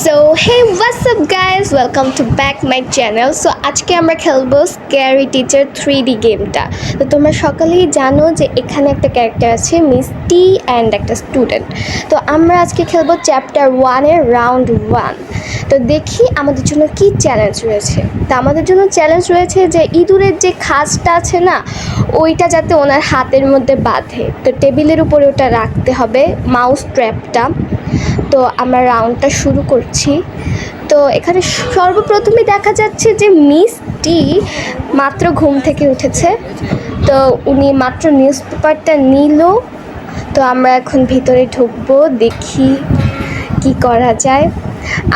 So hey WhatsApp guys, welcome to back my channel. So আজকে আমরা খেলবো scary teacher 3D গেমটা। তো তোমরা সকলেই জানো যে এখানে একটা ক্যারেক্টার আছে মিষ্টি অ্যান্ড একটা স্টুডেন্ট। তো আমরা আজকে খেলবো চ্যাপ্টার 1-এর রাউন্ড 1। তো দেখি আমাদের জন্য কি চ্যালেঞ্জ রয়েছে। তো আমাদের জন্য চ্যালেঞ্জ রয়েছে যে ইঁদুরের যে খাঁজটা আছে না, ওইটা যাতে ওনার হাতের মধ্যে বাঁধে। তো টেবিলের উপরে ওটা রাখতে হবে, মাউস ট্র্যাপটা। তো আমরা রাউন্ডটা শুরু করছি। তো এখানে সর্বপ্রথমে দেখা যাচ্ছে যে মিষ্টি মাত্র ঘুম থেকে উঠেছে। তো উনি মাত্র নিউজ পেপারটা নিল। তো আমরা এখন ভিতরে ঢুকবো, দেখি কি করা যায়।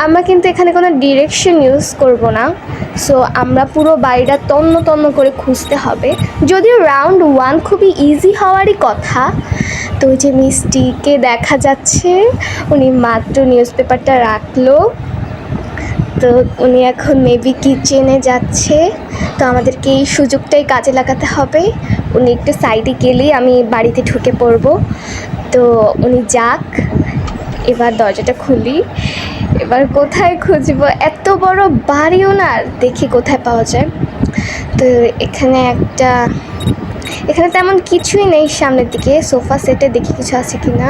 আমরা কিন্তু এখানে কোনো ডিরেকশন ইউজ করব না। সো আমরা পুরো বাড়িটা তন্ন তন্ন করে খুঁজতে হবে, যদিও রাউন্ড 1 খুবই ইজি হওয়ারই কথা। তো ওই যে মিষ্টিকে দেখা যাচ্ছে, উনি মাত্র নিউজ পেপারটা রাখলো। তো উনি এখন মেবি কিচেনে যাচ্ছে। তো আমাদেরকে এই সুযোগটাই কাজে লাগাতে হবে। উনি একটু সাইডে গেলেই আমি বাড়িতে ঢুকে পড়বো। তো উনি যাক, এবার দরজাটা খুলি। এবার কোথায় খুঁজবো, এত বড় বাড়ি ওনার, দেখি কোথায় পাওয়া যায়। তো এখানে তেমন কিছুই নেই সামনের দিকে। সোফা সেটে দেখি কিছু আছে কি না।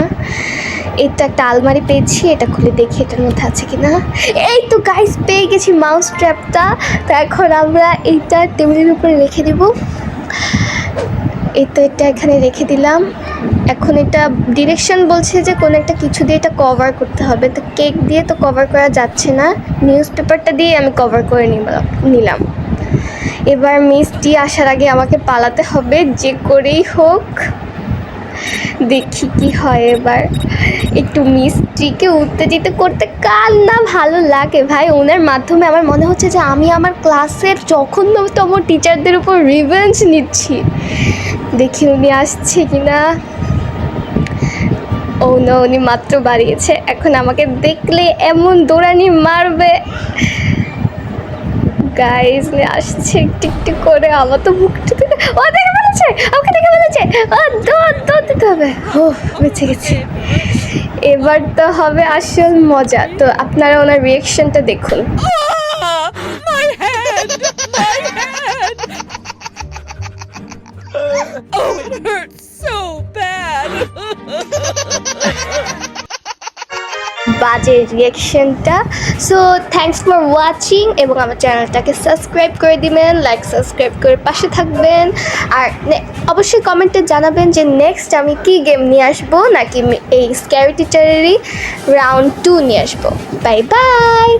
এই তো একটা আলমারি পেয়েছি, এটা খুলে দেখি এটার মধ্যে আছে কি না। এই তো গাইস, পেয়ে গেছি মাউস ট্র্যাপটা। তো এখন আমরা এইটা টেবিলের উপরে রেখে দিব। এই তো এটা এখানে রেখে দিলাম। এখন এটা ডিরেকশন বলছে যে কোনো একটা কিছু দিয়ে এটা কভার করতে হবে। তো কেক দিয়ে তো কভার করা যাচ্ছে না, নিউজ পেপারটা দিয়ে আমি কভার করে নিলাম। এবার মিষ্টি আসার আগে আমাকে পালাতে হবে যে করেই হোক। দেখি কি হয় এবার। একটু মিষ্টিকে উত্তেজিত করতে কার না ভালো লাগে ভাই। ওনার মাধ্যমে আমার মনে হচ্ছে যে আমি আমার ক্লাসের জঘন্যতম টিচারদের উপর রিভেঞ্জ নিচ্ছি। দেখি উনি আসছে কিনা। ও না, উনি মাত্র বাড়িয়েছে। এখন আমাকে দেখলে এমন দৌড়ানি মারবে। গাইজ আসছে একটু একটু করে। আমার তো বুকটা থেকে ও দেখে ফেলেছে, আমাকে দেখে ফেলেছে। দৌড় দিতে হবে। ও বেঁচে গেছে। এবার তো হবে আসল মজা। তো আপনারা ওনার রিয়াকশনটা দেখুন। My head! My head! Oh, it hurts so bad! বাজে রিয়াকশনটা। সো থ্যাংকস ফর ওয়াচিং, এবং আমার চ্যানেলটাকে সাবস্ক্রাইব করে দিবেন, সাবস্ক্রাইব করে পাশে থাকবেন। আর অবশ্যই কমেন্টে জানাবেন যে নেক্সট আমি কি গেম নিয়ে আসবো, নাকি এই স্ক্যারি টিচারেরই রাউন্ড 2 নিয়ে আসবো। Bye bye.